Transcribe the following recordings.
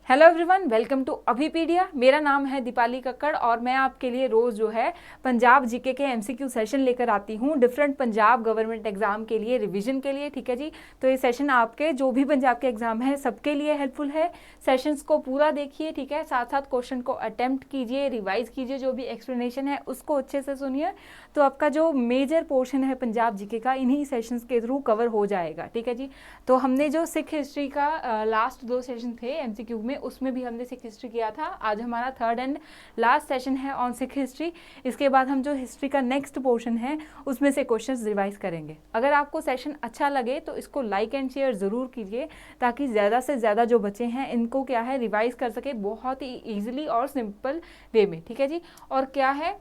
Hello everyone, welcome to Abhipedia. मेरा नाम है दीपाली कक्कड़ और मैं आपके लिए रोज़ जो है पंजाब जीके के एमसीक्यू सेशन लेकर आती हूँ डिफरेंट पंजाब गवर्नमेंट एग्जाम के लिए, रिवीजन के लिए। ठीक है जी, तो ये सेशन आपके जो भी पंजाब के एग्जाम है सबके लिए हेल्पफुल है। सेशंस को पूरा देखिए, ठीक है, साथ साथ क्वेश्चन को अटेम्प्ट कीजिए, रिवाइज कीजिए, जो भी एक्सप्लेनेशन है उसको अच्छे से सुनिए। तो आपका जो मेजर पोर्शन है पंजाब जीके का इन्हीं सेशंस के थ्रू कवर हो जाएगा। ठीक है जी, तो हमने जो सिख हिस्ट्री का लास्ट 2 सेशन थे एमसीक्यू में, उसमें भी हमने सिख हिस्ट्री किया था। आज हमारा थर्ड एंड लास्ट सेशन है ऑन सिख हिस्ट्री। इसके बाद हम जो हिस्ट्री का नेक्स्ट पोर्शन है उसमें से क्वेश्चंस रिवाइज करेंगे। अगर आपको सेशन अच्छा लगे तो इसको लाइक एंड शेयर ज़रूर कीजिए ताकि ज़्यादा से ज़्यादा जो बच्चे हैं इनको क्या है रिवाइज कर सके बहुत ही ईजिली और सिंपल वे में। ठीक है जी, और क्या है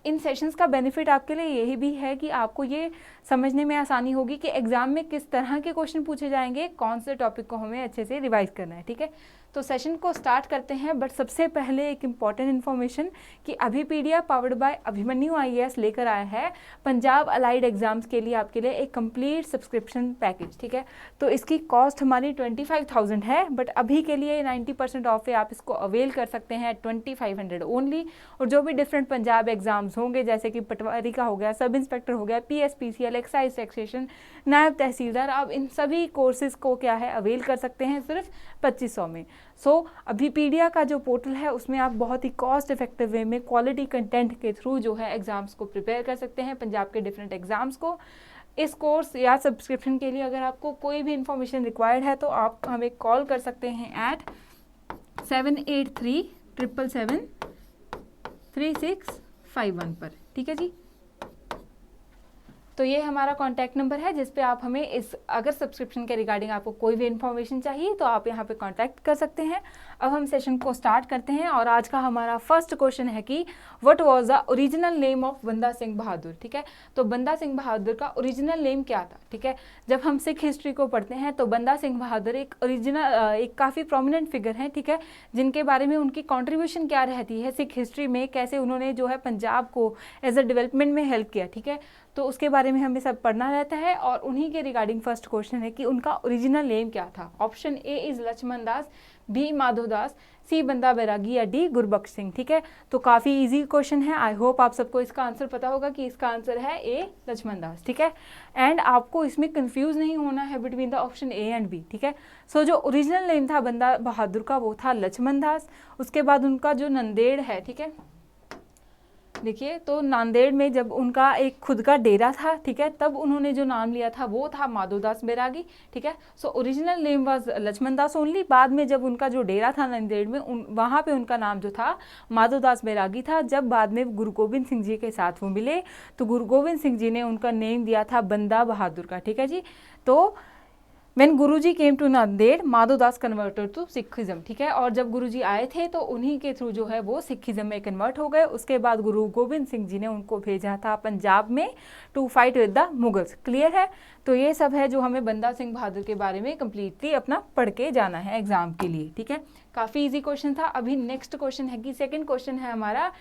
इन सेशंस का बेनिफिट आपके लिए यही भी है कि आपको ये समझने में आसानी होगी कि एग्जाम में किस तरह के क्वेश्चन पूछे जाएंगे, कौन से टॉपिक को हमें अच्छे से रिवाइज करना है। ठीक है, तो सेशन को स्टार्ट करते हैं। बट सबसे पहले एक इम्पॉर्टेंट इन्फॉर्मेशन कि Abhipedia powered by Abhimanyu IAS लेकर आया है पंजाब अलाइड एग्जाम्स के लिए आपके लिए एक कंप्लीट सब्सक्रिप्शन पैकेज। ठीक है, तो इसकी कॉस्ट हमारी 25,000 है, बट अभी के लिए 90% ऑफ है, आप इसको अवेल कर सकते हैं 2500 ओनली। और जो भी डिफरेंट पंजाब एग्जाम्स होंगे जैसे कि पटवारी का हो गया, सब इंस्पेक्टर हो गया, PSPCL, एक्साइज टैक्सेशन, नायब तहसीलदार, आप इन सभी कोर्सेज को क्या है अवेल कर सकते हैं सिर्फ 2500 में। अभिपीडिया का जो पोर्टल है उसमें आप बहुत ही कॉस्ट इफेक्टिव वे में क्वालिटी कंटेंट के थ्रू जो है एग्जाम्स को प्रिपेयर कर सकते हैं, पंजाब के डिफरेंट एग्जाम्स को। इस कोर्स या सब्सक्रिप्शन के लिए अगर आपको कोई भी इंफॉर्मेशन रिक्वायर्ड है तो आप हमें कॉल कर सकते हैं एट 7837773651 पर। ठीक है जी, तो ये हमारा कॉन्टैक्ट नंबर है जिस पे आप हमें इस अगर सब्सक्रिप्शन के रिगार्डिंग आपको कोई भी इन्फॉर्मेशन चाहिए तो आप यहाँ पे कांटेक्ट कर सकते हैं। अब हम सेशन को स्टार्ट करते हैं और आज का हमारा फर्स्ट क्वेश्चन है कि what was the original name of Banda Singh बहादुर। ठीक है, तो बंदा सिंह बहादुर का ओरिजिनल नेम क्या था। ठीक है, जब हम सिख हिस्ट्री को पढ़ते हैं तो बंदा सिंह बहादुर एक काफ़ी प्रोमिनेंट फिगर है। ठीक है, जिनके बारे में उनकी कॉन्ट्रीब्यूशन क्या रहती है सिख हिस्ट्री में, कैसे उन्होंने जो है पंजाब को एज अ डेवलपमेंट में हेल्प किया। ठीक है, तो उसके बारे में हमें सब पढ़ना रहता है और उन्हीं के रिगार्डिंग फर्स्ट क्वेश्चन है कि उनका ओरिजिनल नेम क्या था। Option A is Lakshman Das, B Madhodas, C Banda Bairagi या डी गुरबख्श सिंह। ठीक है, तो काफ़ी इजी क्वेश्चन है। आई होप आप सबको इसका आंसर पता होगा कि इसका आंसर है ए लक्ष्मण दास। ठीक है, एंड आपको इसमें कंफ्यूज नहीं होना है between the option A and B. ठीक है, सो जो ओरिजिनल नेम था बंदा बहादुर का वो था लक्ष्मण दास। उसके बाद उनका जो नंदेड़ है, ठीक है, देखिए, तो नांदेड़ में जब उनका एक खुद का डेरा था, ठीक है, तब उन्होंने जो नाम लिया था वो था माधोदास बैरागी। ठीक है, so original name was Lakshman Das only. बाद में जब उनका जो डेरा था नांदेड़ में वहाँ पे उनका नाम जो था माधोदास बैरागी था। जब बाद में गुरु गोबिंद सिंह जी के साथ वो मिले तो गुरु गोबिंद सिंह जी ने उनका नेम दिया था बंदा बहादुर का। ठीक है जी, तो When Guruji came to Nanded, Madhodas converted to Sikhism. ठीक है, और जब गुरुजी आए थे तो उन्हीं के थ्रू जो है वो सिखिज्म में कन्वर्ट हो गए। उसके बाद गुरु गोबिंद सिंह जी ने उनको भेजा था पंजाब में to fight with the Mughals. Clear है, तो ये सब है जो हमें बंदा सिंह बहादुर के बारे में कम्प्लीटली अपना पढ़ के जाना है एग्जाम के लिए। ठीक है, काफ़ी ईजी क्वेश्चन था। अभी नेक्स्ट क्वेश्चन है कि सेकेंड क्वेश्चन है हमारा,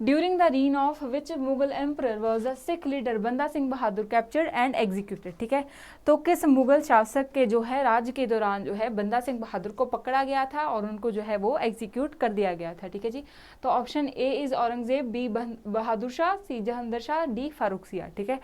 during the reign of which Mughal emperor was the Sikh leader Banda Singh Bahadur captured and executed. ठीक है, तो किस मुगल शासक के जो है राज्य के दौरान जो है बंदा सिंह बहादुर को पकड़ा गया था और उनको जो है वो एग्जीक्यूट कर दिया गया था। ठीक है जी, तो option A is Aurangzeb, B Bahadur Shah, C Jahangir Shah, D Farooq. ठीक है,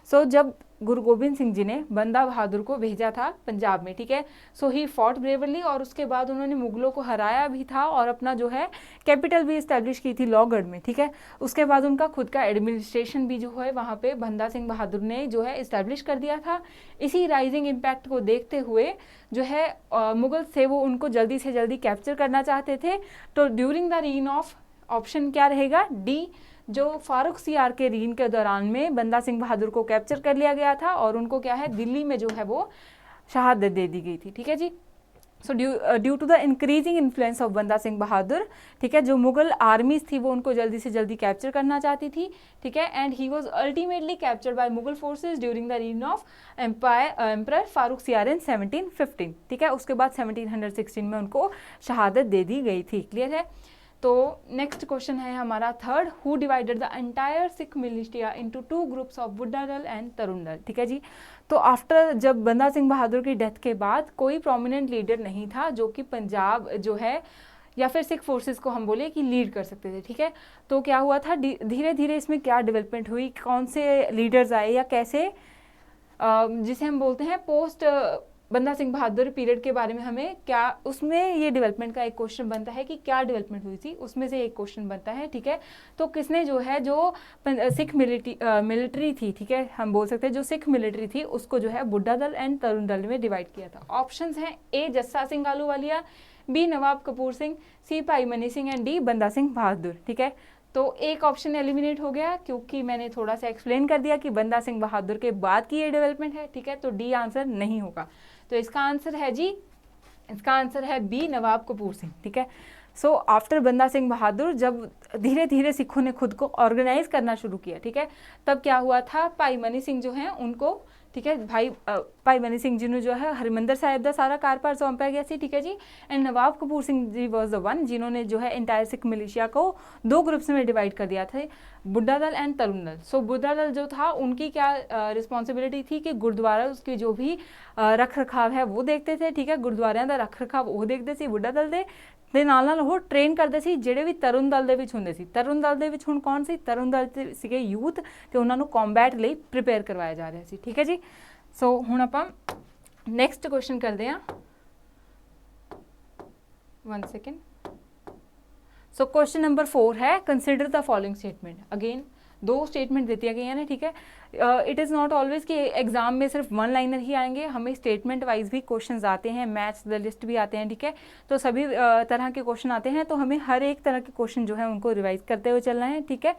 सो जब गुरु गोबिंद सिंह जी ने बंदा बहादुर को भेजा था पंजाब में, ठीक है, सो ही फॉट ब्रेवरली, और उसके बाद उन्होंने मुगलों को हराया भी था और अपना जो है कैपिटल भी इस्टेब्लिश की थी लॉगढ़ में। ठीक है, उसके बाद उनका खुद का एडमिनिस्ट्रेशन भी जो है वहाँ पे बंदा सिंह बहादुर ने जो है इस्टेब्लिश कर दिया था। इसी राइजिंग इम्पैक्ट को देखते हुए जो है मुगल थे वो उनको जल्दी से जल्दी कैप्चर करना चाहते थे। तो during the reign of, option क्या रहेगा, डी, जो फारूक सियार के रीन के दौरान में बंदा सिंह बहादुर को कैप्चर कर लिया गया था और उनको क्या है दिल्ली में जो है वो शहादत दे दी गई थी। ठीक है जी, so due to the increasing influence of Banda Singh बहादुर, ठीक है, जो मुगल आर्मीज थी वो उनको जल्दी से जल्दी कैप्चर करना चाहती थी। ठीक है, and he was ultimately captured by Mughal forces during the reign of emperor Farrukh Siyar in 1715। ठीक है, उसके बाद 1716 में उनको शहादत दे दी गई थी। क्लियर है, तो नेक्स्ट क्वेश्चन है हमारा third, who divided the entire Sikh militia into 2 groups of बुड्ढा दल एंड तरुण दल। ठीक है जी, तो आफ्टर जब बंदा सिंह बहादुर की डेथ के बाद कोई प्रोमिनेंट लीडर नहीं था जो कि पंजाब जो है या फिर सिख फोर्सेस को हम बोले कि लीड कर सकते थे। ठीक है, तो क्या हुआ था, धीरे धीरे इसमें क्या डेवलपमेंट हुई, कौन से लीडर्स आए या कैसे, जिसे हम बोलते हैं पोस्ट बंदा सिंह बहादुर पीरियड के बारे में हमें क्या, उसमें ये डेवलपमेंट का एक क्वेश्चन बनता है कि क्या डेवलपमेंट हुई थी, उसमें से एक क्वेश्चन बनता है। ठीक है, तो किसने जो है जो सिख मिलिट्री थी, ठीक है, हम बोल सकते हैं जो सिख मिलिट्री थी उसको जो है बुड्ढा दल एंड तरुण दल में डिवाइड किया था। ऑप्शंस हैं ए जस्सा सिंह आलूवालिया, बी नवाब कपूर सिंह, सी भाई मनी सिंह एंड डी बंदा सिंह बहादुर। ठीक है, तो एक ऑप्शन एलिमिनेट हो गया क्योंकि मैंने थोड़ा सा एक्सप्लेन कर दिया कि बंदा सिंह बहादुर के बाद की ये डेवलपमेंट है। ठीक है, तो डी आंसर नहीं होगा, तो इसका आंसर है जी, इसका आंसर है बी नवाब कपूर सिंह। ठीक है, सो आफ्टर बंदा सिंह बहादुर जब धीरे धीरे सिखों ने खुद को ऑर्गेनाइज करना शुरू किया, ठीक है, तब क्या हुआ था, भाई मनी सिंह जो हैं उनको, ठीक है, भाई मनी सिंह जी ने जो है हरिमंदर साहिब का सारा कारभार सौंपा गया सी। ठीक है जी, and Nawab Kapur Singh ji was the one जिन्होंने जो है इंटायर सिख मिलिशिया को 2 ग्रुप्स में डिवाइड कर दिया था, बुड्ढा दल एंड तरुण दल। सो बुड्ढा दल जो था उनकी क्या रिस्पॉन्सिबिलिटी थी कि गुरुद्वारा उसकी जो भी रख रखाव है वो देखते थे। ठीक है, गुरुद्वारिਆਂ ਦਾ रख रखाव वो देखते सी बुड्ढा दल ਦੇ ਨਾਲ ਉਹ ਟ੍ਰੇਨ ਕਰਦੇ ਸੀ ਜਿਹੜੇ ਵੀ ਤਰੁਣ ਦਲ ਦੇ ਵਿੱਚ ਹੁੰਦੇ ਸੀ। ਤਰੁਣ ਦਲ ਦੇ ਵਿੱਚ ਹੁਣ ਕੌਣ ਸੀ, ਤਰੁਣ ਦਲ ਤੇ ਸੀਗੇ ਯੂਥ ਤੇ ਉਹਨਾਂ ਨੂੰ ਕੰਬੈਟ ਲਈ ਪ੍ਰਿਪੇਅਰ ਕਰਵਾਇਆ ਜਾ ਰਿਹਾ ਸੀ। ਠੀਕ ਹੈ ਜੀ, ਸੋ ਹੁਣ ਆਪਾਂ ਨੈਕਸਟ ਕੁਐਸਚਨ ਕਰਦੇ ਹਾਂ। 1 सेकेंड। सो क्वेश्चन नंबर 4 है, consider the following statement. Again 2 statement देती गई हैं। ठीक है, इट इज़ नॉट ऑलवेज कि एग्जाम में सिर्फ 1 लाइनर ही आएंगे, हमें स्टेटमेंट वाइज भी क्वेश्चंस आते हैं, मैथ्स द लिस्ट भी आते हैं। ठीक है, तो सभी तरह के क्वेश्चन आते हैं, तो हमें हर एक तरह के क्वेश्चन जो है उनको रिवाइज करते हुए चलना है। ठीक है,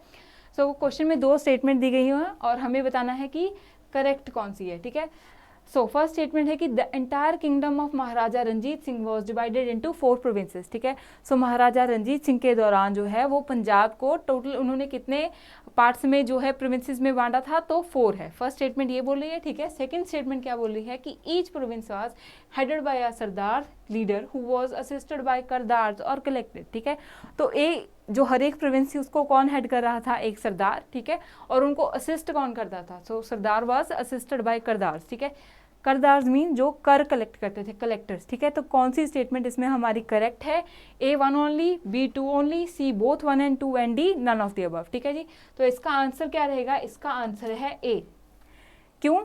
सो क्वेश्चन में 2 स्टेटमेंट दी गई हैं और हमें बताना है कि करेक्ट कौन सी है। ठीक है, सो फर्स्ट स्टेटमेंट है कि the entire kingdom of Maharaja Ranjit Singh was divided into 4 provinces. ठीक है, सो महाराजा रंजीत सिंह के दौरान जो है वो पंजाब को टोटल उन्होंने कितने पार्ट्स में जो है प्रोविंसेस में बांटा था, तो 4 है। फर्स्ट स्टेटमेंट ये बोल रही है। ठीक है, सेकंड स्टेटमेंट क्या बोल रही है कि each province was headed by a sardar leader who was assisted by kardars और कलेक्टेड। ठीक है, तो ए जो हर एक प्रोविंस थी उसको कौन हेड कर रहा था, एक सरदार। ठीक है, और उनको असिस्ट कौन करता था, सो सरदार वाज असिस्टेड बाय करदार्स। ठीक है, करदार्स मीन जो कर कलेक्ट करते थे, कलेक्टर्स। ठीक है, तो कौन सी स्टेटमेंट इसमें हमारी करेक्ट है, A 1 only, B 2 only, C both 1 and 2 and D none of the above. ठीक है जी, तो इसका आंसर क्या रहेगा, इसका आंसर है ए। क्यों,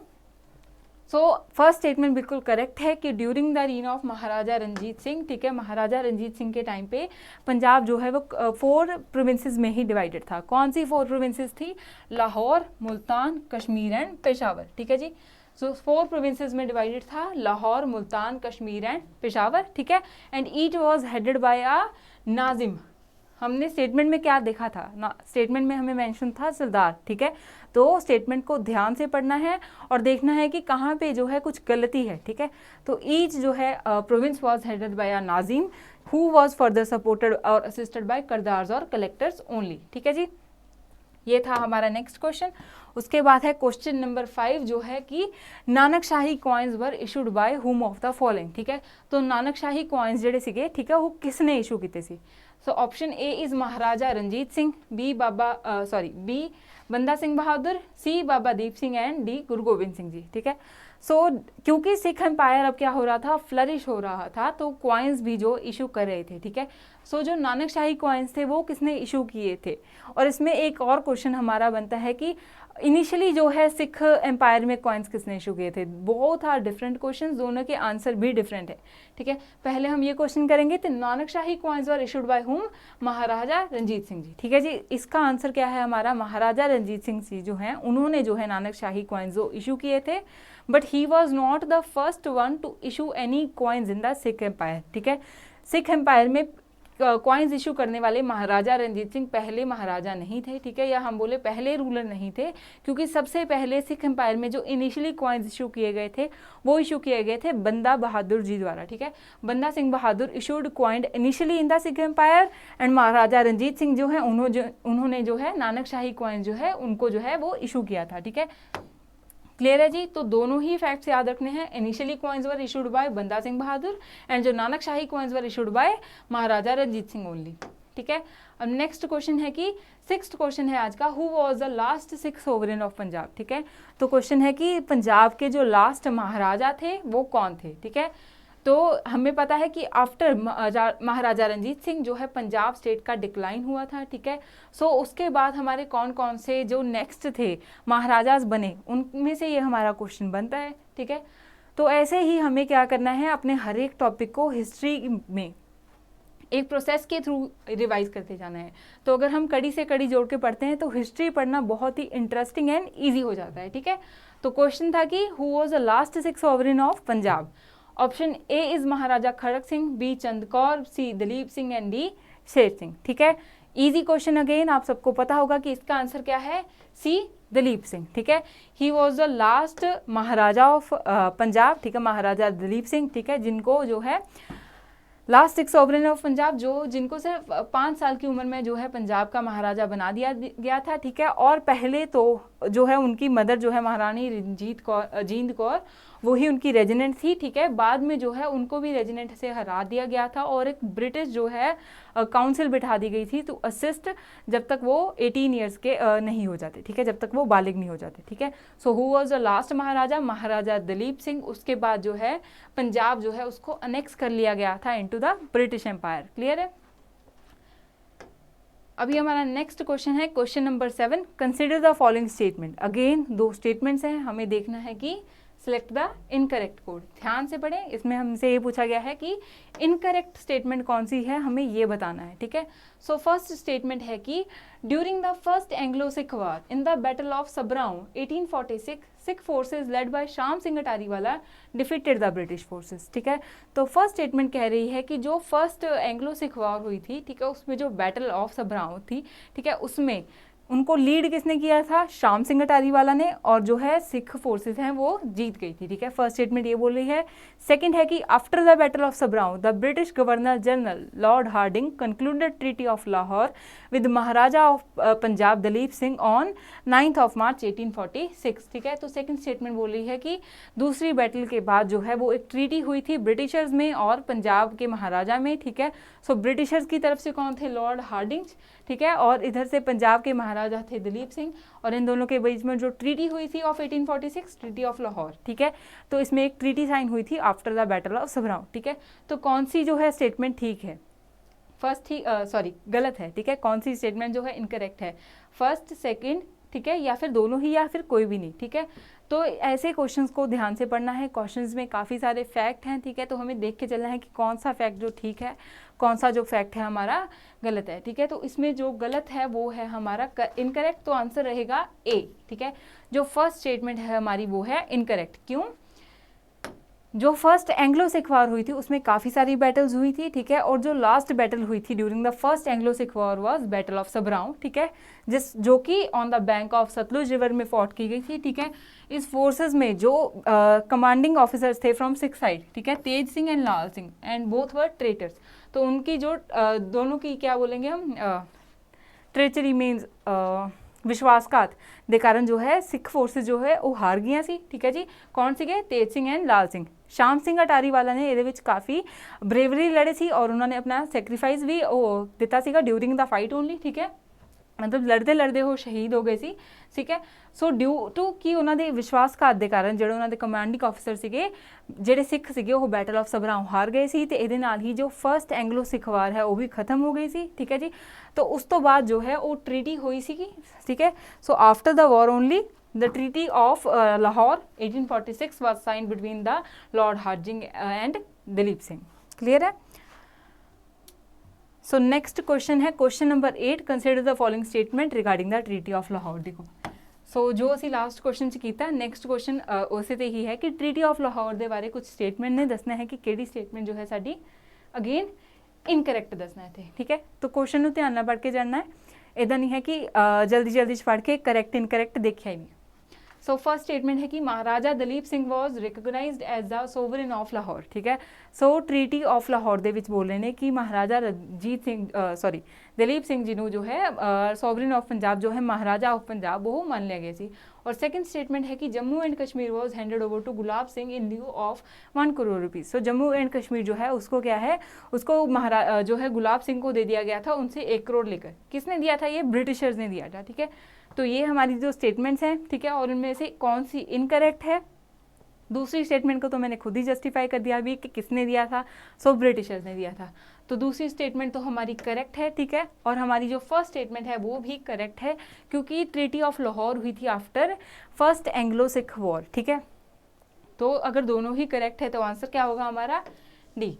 सो फर्स्ट स्टेटमेंट बिल्कुल करेक्ट है कि during the reign of Maharaja Ranjit Singh, ठीक है, महाराजा रंजीत सिंह के टाइम पे पंजाब जो है वो 4 प्रोविंसेस में ही डिवाइडेड था। कौन सी 4 प्रोविंसेस थी, लाहौर, मुल्तान, कश्मीर एंड पेशावर। ठीक है जी, सो 4 प्रोविंसेस में डिवाइडेड था, लाहौर, मुल्तान, कश्मीर एंड पेशावर। ठीक है, and each was headed by a nazim. हमने स्टेटमेंट में क्या देखा था ना, स्टेटमेंट में हमें मेंशन था सरदार। ठीक है, तो स्टेटमेंट को ध्यान से पढ़ना है और देखना है कि कहाँ पे जो है कुछ गलती है। ठीक है, तो ईच जो है province was headed by a Nazim who was further supported और असिस्टेड बाय करदार्स और कलेक्टर्स ओनली। ठीक है जी, ये था हमारा नेक्स्ट क्वेश्चन। उसके बाद है क्वेश्चन नंबर 5 जो है कि Nanakshahi coins were issued by हुम ऑफ द फॉलोइंग। ठीक है, तो नानकशाही कॉइन्स ਜਿਹੜੇ ਸੀਗੇ, ठीक है, वो किसने इशू ਕੀਤੇ ਸੀ। So option A is Maharaja Ranjit Singh, B Banda Singh Bahadur, C Baba Deep Singh and D Guru Gobind Singh ji. ठीक है, सो क्योंकि सिख एम्पायर अब क्या हो रहा था, फ्लरिश हो रहा था, तो कॉइन्स भी जो इशू कर रहे थे। ठीक है, सो जो नानकशाही कॉइन्स थे वो किसने इशू किए थे। और इसमें एक और क्वेश्चन हमारा बनता है कि इनिशियली जो है सिख एम्पायर में कॉइन्स किसने इशू किए थे। बहुत आर डिफरेंट क्वेश्चन, दोनों के आंसर भी डिफरेंट है। ठीक है, पहले हम ये क्वेश्चन करेंगे तो Nanakshahi coins were issued by whom, Maharaja Ranjit Singh ji. ठीक है जी, इसका आंसर क्या है हमारा, महाराजा रंजीत सिंह जी जो हैं उन्होंने जो है नानकशाही कॉइन्स जो इशू किए थे, but he was not the first one to issue any coins in the Sikh empire. ठीक है, सिख एम्पायर में कॉइन्स इशू करने वाले महाराजा रंजीत सिंह पहले महाराजा नहीं थे। ठीक है, या हम बोले पहले रूलर नहीं थे, क्योंकि सबसे पहले सिख एम्पायर में जो इनिशियली कॉइन्स इशू किए गए थे वो इशू किए गए थे बंदा बहादुर जी द्वारा। ठीक है, Banda Singh Bahadur issued coined initially in the Sikh empire and Maharaja Ranjit Singh जो है उन्होंने जो है नानकशाही कॉइन्स जो है उनको जो है वो इशू किया था। ठीक है, क्लियर है जी, तो दोनों ही फैक्ट्स याद रखने हैं। Initially coins were issued by Banda Singh Bahadur and जो Nanakshahi coins were issued by Maharaja Ranjit Singh only. ठीक है। अब नेक्स्ट क्वेश्चन है कि 6th क्वेश्चन है आज का, who was the last 6th sovereign of Punjab, ठीक है। तो क्वेश्चन है कि पंजाब के जो लास्ट महाराजा थे वो कौन थे, ठीक है। तो हमें पता है कि आफ्टर महाराजा रंजीत सिंह जो है पंजाब स्टेट का डिक्लाइन हुआ था, ठीक है। सो उसके बाद हमारे कौन कौन से जो नेक्स्ट थे महाराजाज बने, उनमें से ये हमारा क्वेश्चन बनता है, ठीक है। तो ऐसे ही हमें क्या करना है, अपने हर एक टॉपिक को हिस्ट्री में एक प्रोसेस के थ्रू रिवाइज करते जाना है। तो अगर हम कड़ी से कड़ी जोड़ के पढ़ते हैं तो हिस्ट्री पढ़ना बहुत ही इंटरेस्टिंग एंड ईजी हो जाता है, ठीक है। तो क्वेश्चन था कि who was the last 6th sovereign of Punjab. Option A is Maharaja Kharak Singh, B Chandkaur, C Dalip Singh and D Sher Singh, ठीक है। इजी क्वेश्चन अगेन, आप सबको पता होगा कि इसका आंसर क्या है, सी दलीप सिंह, ठीक है। He was the last Maharaja of Punjab, ठीक है, महाराजा दलीप सिंह, ठीक है, जिनको जो है लास्ट 6 सोवरेन ऑफ पंजाब, जो जिनको सिर्फ 5 साल की उम्र में जो है पंजाब का महाराजा बना दिया गया था, ठीक है। और पहले तो जो है उनकी मदर जो है महारानी जींद कौर वो ही उनकी रेजिडेंट थी, ठीक है। बाद में जो है उनको भी रेजिडेंट से हरा दिया गया था और एक ब्रिटिश जो है काउंसिल बिठा दी गई थी टू असिस्ट जब तक वो 18 ईयर्स के नहीं हो जाते, ठीक है, जब तक वो बालिग नहीं हो जाते, ठीक है। So who was the last Maharaja, Maharaja Dalip Singh. उसके बाद जो है पंजाब जो है उसको अनेक्स कर लिया गया था into the British empire, clear है। अभी हमारा नेक्स्ट क्वेश्चन है question number 7, consider the following statement. Again 2 statements हैं, हमें देखना है कि सिलेक्ट द इनकरेक्ट कोड। ध्यान से पढ़ें, इसमें हमसे ये पूछा गया है कि इनकरेक्ट स्टेटमेंट कौन सी है, हमें ये बताना है, ठीक है। सो फर्स्ट स्टेटमेंट है कि during the first Anglo Sikh war in the battle of Sobraon 1846 Sikh forces led by Shyam Singh Attariwala defeated the British forces, ठीक है। तो फर्स्ट स्टेटमेंट कह रही है कि जो फर्स्ट एंग्लो सिख वॉर हुई थी, ठीक है, उसमें जो बैटल ऑफ सबराऊ थी, ठीक है, उसमें उनको लीड किसने किया था, श्याम सिंह अटारीवाला ने, और जो है सिख फोर्सेस हैं वो जीत गई थी, ठीक है। फर्स्ट स्टेटमेंट ये बोल रही है। सेकंड है कि after the battle of Sobraon the British governor general Lord Hardinge concluded treaty of Lahore with Maharaja of Punjab Dalip Singh on 9th of March 1846, ठीक है। तो सेकंड स्टेटमेंट बोल रही है कि दूसरी बैटल के बाद जो है वो एक ट्रीटी हुई थी ब्रिटिशर्स में और पंजाब के महाराजा में, ठीक है। सो ब्रिटिशर्स की तरफ से कौन थे, लॉर्ड हार्डिंग, ठीक है, और इधर से पंजाब के महाराजा थे दलीप सिंह, और इन दोनों के बीच में जो ट्रीटी हुई थी ऑफ 1846, ट्रीटी ऑफ लाहौर, ठीक है। तो इसमें एक ट्रीटी साइन हुई थी after the battle of Sobraon, ठीक है। तो कौन सी जो है स्टेटमेंट ठीक है, फर्स्ट ही गलत है, ठीक है। कौन सी स्टेटमेंट जो है इनकरेक्ट है, फर्स्ट, सेकंड, ठीक है, या फिर दोनों ही, या फिर कोई भी नहीं, ठीक है। तो ऐसे क्वेश्चंस को ध्यान से पढ़ना है, क्वेश्चंस में काफ़ी सारे फैक्ट हैं, ठीक है। तो हमें देख के चलना है कि कौन सा फैक्ट जो ठीक है, कौन सा जो फैक्ट है हमारा गलत है, ठीक है। तो इसमें जो गलत है वो है हमारा इनकरेक्ट, तो आंसर रहेगा ए, ठीक है। जो फर्स्ट स्टेटमेंट है हमारी वो है इनकरेक्ट। क्यों, जो फर्स्ट एंग्लो सिख वॉर हुई थी उसमें काफ़ी सारी बैटल्स हुई थी, ठीक है, और जो लास्ट बैटल हुई थी during the first Anglo Sikh war was battle of Sobraon, ठीक है, जो कि on the bank of Sutlej river में फॉट की गई थी, ठीक है। इस फोर्सेस में जो कमांडिंग ऑफिसर्स थे फ्रॉम सिख साइड, ठीक है, Tej Singh and Lal Singh, and both were traitors. तो उनकी जो दोनों की क्या बोलेंगे हम, ट्रेचरी मीन्स विश्वासघात के कारण जो है सिख फोर्सेस जो है वो हार गई सी, ठीक है जी। कौन सी गए, तेज सिंह एंड लाल सिंह। श्याम सिंह अटारीवाला ने ये काफ़ी ब्रेवरी लड़े सी और उन्होंने अपना सैक्रीफाइस भी दिता सीगा ड्यूरिंग द फाइट ओनली, ठीक है, मतलब लड़ते लड़ते वो शहीद हो गए सी, ठीक है। सो ड्यू टू कि उन्होंने विश्वासघात के कारण जो उन्होंने कमांडिंग ऑफिसर सीगे ਜਿਹੜੇ सिख ਸੀਗੇ ਉਹ बैटल ऑफ सबराऊ हार गए सी, ਤੇ ਇਹਦੇ ਨਾਲ ਹੀ जो फर्स्ट एंग्लो सिख वार है वो भी खत्म हो गई सी, ठीक है जी। तो उस तो बाद जो है वो ट्रीटी हुई सी, ठीक है। So after the war only the treaty of Lahore 1846 was signed between the lord Hardinge and Dalip Singh, clear है। सो नेक्स्ट क्वेश्चन है question number 8, consider the following statement regarding the treaty of Lahore. देखो सो जो असी last question च कीता, next question उसे ते ही है कि ट्रीटी ऑफ लाहौर के बारे कुछ स्टेटमेंट ने दसना है कि किहड़ी स्टेटमेंट जो है साडी अगेन इनकरेक्ट दसना है थे, ठीक है। तो क्वेश्चन नूं ध्यान नाल पढ़ के जाना है, इदां नहीं है कि जल्दी जल्दी पढ़ के करैक्ट इनकरेक्ट देखिया ही नहीं। सो फर्स्ट स्टेटमेंट है कि Maharaja Dalip Singh was recognised as the sovereign of Lahore, ठीक है। सो ट्रीटी ऑफ लाहौर ਦੇ ਵਿੱਚ बोल रहे हैं कि महाराजा दलीप सिंह जी ਨੂੰ जो है सोवरेन ऑफ पंजाब जो है महाराजा ऑफ पंजाब वो मान लिया गया सी। और सेकंड स्टेटमेंट है कि Jammu and Kashmir was handed over to Gulab Singh in lieu of 1 crore rupees. सो जम्मू एंड कश्मीर जो है उसको क्या है, उसको जो है गुलाब सिंह को दे दिया गया था उनसे 1 करोड़ लेकर। किसने दिया था? ये ब्रिटिशर्स ने दिया था, ठीक है। तो ये हमारी जो स्टेटमेंट्स हैं, ठीक है, और इनमें से कौन सी इनकरेक्ट है? दूसरी स्टेटमेंट को तो मैंने खुद ही जस्टिफाई कर दिया अभी कि किसने दिया था, सो ब्रिटिशर्स ने दिया था। तो दूसरी स्टेटमेंट तो हमारी करेक्ट है, ठीक है। और हमारी जो फर्स्ट स्टेटमेंट है वो भी करेक्ट है, क्योंकि ट्रीटी ऑफ लाहौर हुई थी after first Anglo Sikh war, ठीक है। तो अगर दोनों ही करेक्ट है तो आंसर क्या होगा हमारा? डी।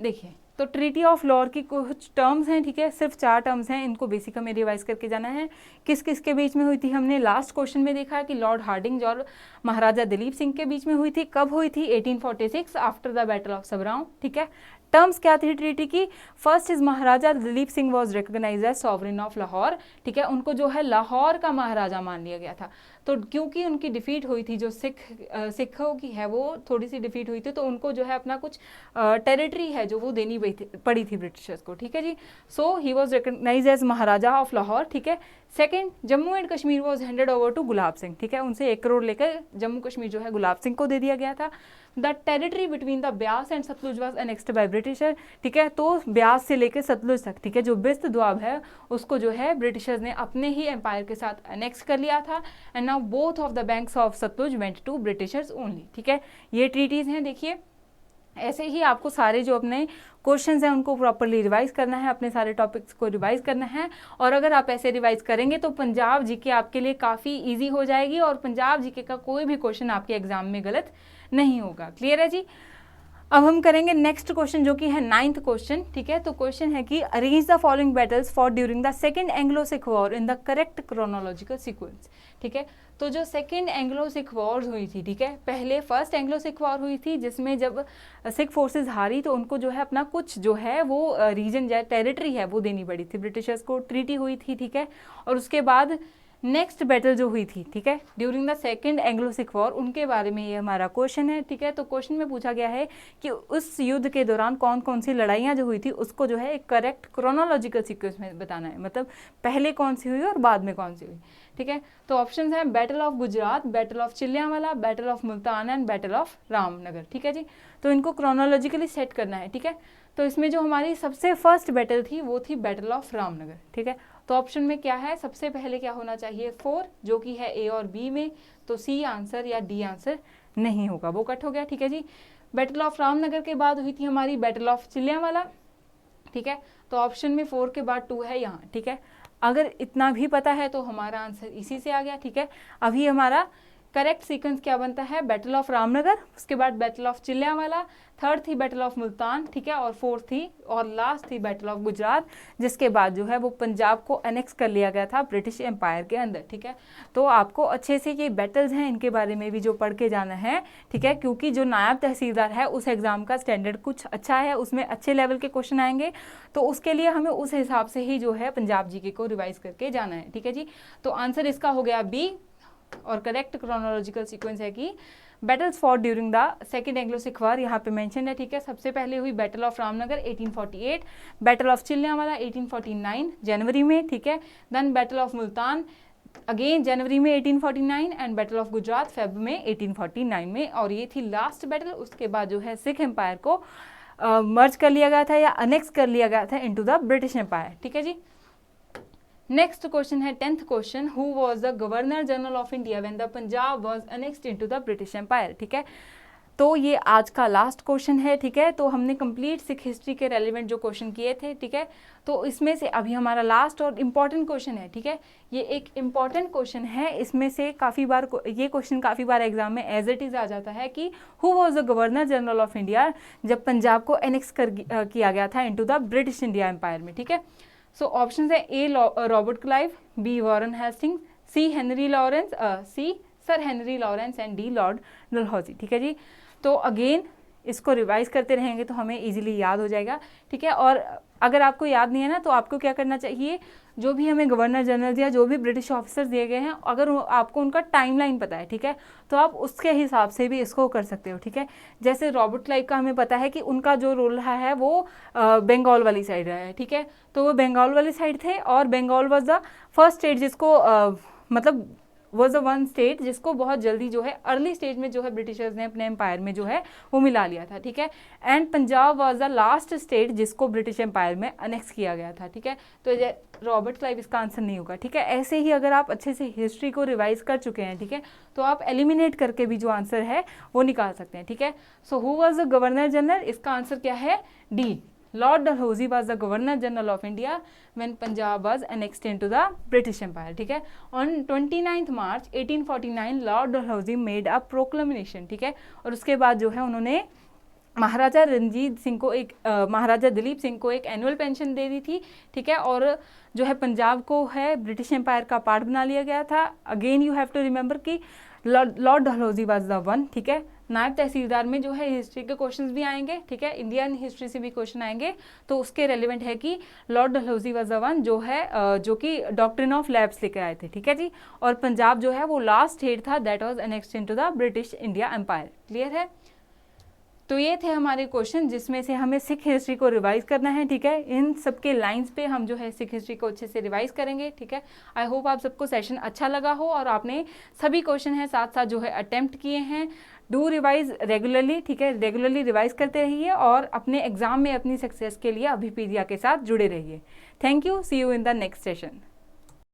देखिए, तो ट्रीटी ऑफ लाहौर की कुछ टर्म्स हैं, ठीक है, सिर्फ 4 टर्म्स हैं, इनको बेसिक हमें रिवाइज करके जाना है। किस किस के बीच में हुई थी? हमने लास्ट क्वेश्चन में देखा कि लॉर्ड हार्डिंज और महाराजा दलीप सिंह के बीच में हुई थी। कब हुई थी? 1846 after the battle of Sobraon, ठीक है। टर्म्स क्या थी ट्रीटी की? First is Maharaja Dalip Singh was recognised as sovereign of Lahore, ठीक है, उनको जो है लाहौर का महाराजा मान लिया गया था। तो क्योंकि उनकी डिफीट हुई थी, जो सिखों की है वो थोड़ी सी डिफीट हुई थी, तो उनको जो है अपना कुछ टेरिटरी है जो वो देनी पड़ी थी ब्रिटिशर्स को, ठीक है जी। So he was recognised as Maharaja of Lahore, ठीक है। Second, Jammu and Kashmir was handed over to Gulab Singh, ठीक है, उनसे 1 करोड़ लेकर जम्मू कश्मीर जो है गुलाब सिंह को दे दिया गया था। The territory between the Beas and Sutlej was annexed by Britisher, ठीक है। तो ब्यास से लेकर सतलुज तक, ठीक है, जो बिस्त दुआब है उसको जो है ब्रिटिशर्स ने अपने ही एम्पायर के साथ एनेक्स कर लिया था। And now both of the banks of Sutlej went to Britishers only, ठीक है। ये ट्रीटीज हैं। देखिए, ऐसे ही आपको सारे जो अपने क्वेश्चंस हैं उनको प्रॉपरली रिवाइज करना है, अपने सारे टॉपिक्स को रिवाइज करना है। और अगर आप ऐसे रिवाइज करेंगे तो पंजाब जीके आपके लिए काफ़ी इजी हो जाएगी और पंजाब जीके का कोई भी क्वेश्चन आपके एग्जाम में गलत नहीं होगा। क्लियर है जी? अब हम करेंगे नेक्स्ट क्वेश्चन जो कि है 9th क्वेश्चन, ठीक है। तो क्वेश्चन है कि arrange the following battles for during the second Anglo Sikh war in the correct chronological sequence, ठीक है। तो जो सेकंड एंग्लो सिख वॉर हुई थी, ठीक है, पहले फर्स्ट एंग्लो सिख वॉर हुई थी जिसमें जब सिख फोर्सेस हारी तो उनको जो है अपना कुछ जो है वो रीजन या टेरिटरी है वो देनी पड़ी थी ब्रिटिशर्स को, ट्रीटी हुई थी, ठीक है। और उसके बाद नेक्स्ट बैटल जो हुई थी, ठीक है, during the second Anglo Sikh war, उनके बारे में ये हमारा क्वेश्चन है, ठीक है। तो क्वेश्चन में पूछा गया है कि उस युद्ध के दौरान कौन कौन सी लड़ाइयाँ जो हुई थी उसको जो है एक करेक्ट क्रोनोलॉजिकल सीक्वेंस में बताना है, मतलब पहले कौन सी हुई और बाद में कौन सी हुई, ठीक है। तो ऑप्शन है battle of Gujarat, battle of Chillianwala, battle of Multan and battle of Ramnagar, ठीक है जी। तो इनको क्रोनोलॉजिकली सेट करना है, ठीक है। तो इसमें जो हमारी सबसे फर्स्ट बैटल थी वो थी बैटल ऑफ रामनगर, ठीक है। तो ऑप्शन में क्या है? सबसे पहले क्या होना चाहिए? 4, जो कि है ए और बी में, तो सी आंसर या डी आंसर नहीं होगा, वो कट हो गया, ठीक है जी। बैटल ऑफ रामनगर के बाद हुई थी हमारी बैटल ऑफ चिल्लियावाला, ठीक है। तो ऑप्शन में 4 के बाद 2 है यहाँ, ठीक है। अगर इतना भी पता है तो हमारा आंसर इसी से आ गया, ठीक है। अभी हमारा करेक्ट सीक्वेंस क्या बनता है? बैटल ऑफ रामनगर, उसके बाद बैटल ऑफ चिल्लियावाला, थर्ड थी बैटल ऑफ मुल्तान, ठीक है, और फोर्थ थी और लास्ट थी बैटल ऑफ गुजरात, जिसके बाद जो है वो पंजाब को अनेक्स कर लिया गया था ब्रिटिश एम्पायर के अंदर, ठीक है। तो आपको अच्छे से ये बैटल्स हैं इनके बारे में भी जो पढ़ के जाना है, ठीक है, क्योंकि जो नायब तहसीलदार है उस एग्ज़ाम का स्टैंडर्ड कुछ अच्छा है, उसमें अच्छे लेवल के क्वेश्चन आएंगे, तो उसके लिए हमें उस हिसाब से ही जो है पंजाब जीके को रिवाइज करके जाना है, ठीक है जी। तो आंसर इसका हो गया बी, और करेक्ट क्रोनोलॉजिकल सीक्वेंस है कि battles for during the second Anglo Sikh war यहाँ पे मेंशन है, ठीक है। सबसे पहले हुई battle of Ramnagar 1848, battle of Chillianwala 1849 जनवरी में, ठीक है। Then battle of Multan again जनवरी में 1849 and battle of Gujarat Feb में 1849 में, और ये थी लास्ट बैटल। उसके बाद जो है सिख एम्पायर को मर्ज कर लिया गया था या अनेक्स कर लिया गया था इनटू द ब्रिटिश एम्पायर, ठीक है जी। नेक्स्ट क्वेश्चन है 10th question, who was the governor general of India when the Punjab was annexed into the British empire, ठीक है। तो ये आज का लास्ट क्वेश्चन है, ठीक है। तो हमने कंप्लीट सिख हिस्ट्री के रेलिवेंट जो क्वेश्चन किए थे, ठीक है। तो इसमें से अभी हमारा लास्ट और इम्पॉर्टेंट क्वेश्चन है, ठीक है। ये एक इम्पॉर्टेंट क्वेश्चन है, इसमें से काफ़ी बार ये क्वेश्चन काफ़ी बार एग्जाम में एज इट इज़ आ जाता है कि who was the governor general of India जब पंजाब को एनेक्स किया गया था into the British India empire में, ठीक है। सो ऑप्शन है A Robert Clive, B Warren Hastings, C Henry Lawrence, C sir Henry Lawrence and D Lord Dalhousie, ठीक है जी। तो अगेन इसको रिवाइज करते रहेंगे तो हमें इजीली याद हो जाएगा, ठीक है। और अगर आपको याद नहीं है ना, तो आपको क्या करना चाहिए, जो भी हमें गवर्नर जनरल या जो भी ब्रिटिश ऑफिसर्स दिए गए हैं, अगर आपको उनका टाइमलाइन पता है, ठीक है, तो आप उसके हिसाब से भी इसको कर सकते हो, ठीक है। जैसे रॉबर्ट क्लाइव का हमें पता है कि उनका जो रोल रहा है वो बंगाल वाली साइड रहा है, ठीक है, तो वो बंगाल वाली साइड थे, और Bengal was the first state जिसको मतलब वॉज द वन स्टेट जिसको बहुत जल्दी जो है अर्ली स्टेज में जो है ब्रिटिशर्स ने अपने एम्पायर में जो है वो मिला लिया था, ठीक है। And Punjab was the last state जिसको ब्रिटिश एम्पायर में अनेक्स किया गया था, ठीक है। तो रॉबर्ट क्लाइव इसका आंसर नहीं होगा, ठीक है। ऐसे ही अगर आप अच्छे से हिस्ट्री को रिवाइज कर चुके हैं, ठीक है, तो आप एलिमिनेट करके भी जो आंसर है वो निकाल सकते हैं, ठीक है। So who was the governor general, इसका आंसर क्या है, D, Lord Dalhousie was the Governor General of India when Punjab was annexed into the British Empire, ठीक है। On 29th March 1849 Lord Dalhousie made a proclamation, ठीक है, और उसके बाद जो है उन्होंने महाराजा रंजीत सिंह को महाराजा दिलीप सिंह को एक एनुअल पेंशन दे दी थी, ठीक है, और जो है पंजाब को है ब्रिटिश एम्पायर का पार्ट बना लिया गया था। Again you have to remember कि Lord Dalhousie was the one, ठीक है। नायब तहसीलदार में जो है हिस्ट्री के क्वेश्चंस भी आएंगे, ठीक है, इंडियन हिस्ट्री से भी क्वेश्चन आएंगे, तो उसके रेलिवेंट है कि Lord Dalhousie was the one जो है जो कि डॉक्ट्रिन ऑफ लैब्स लेकर आए थे, ठीक है जी। और पंजाब जो है वो लास्ट स्टेट था that was annexed into the British India empire. Clear है। तो ये थे हमारे क्वेश्चन जिसमें से हमें सिख हिस्ट्री को रिवाइज करना है, ठीक है। इन सबके लाइंस पे हम जो है सिख हिस्ट्री को अच्छे से रिवाइज करेंगे, ठीक है। आई होप आप सबको सेशन अच्छा लगा हो और आपने सभी क्वेश्चन हैं साथ साथ जो है अटेम्प्ट किए हैं। डू रिवाइज रेगुलरली, ठीक है, रेगुलरली रिवाइज करते रहिए और अपने एग्जाम में अपनी सक्सेस के लिए अभिपीडिया के साथ जुड़े रहिए। Thank you, see you in the next session.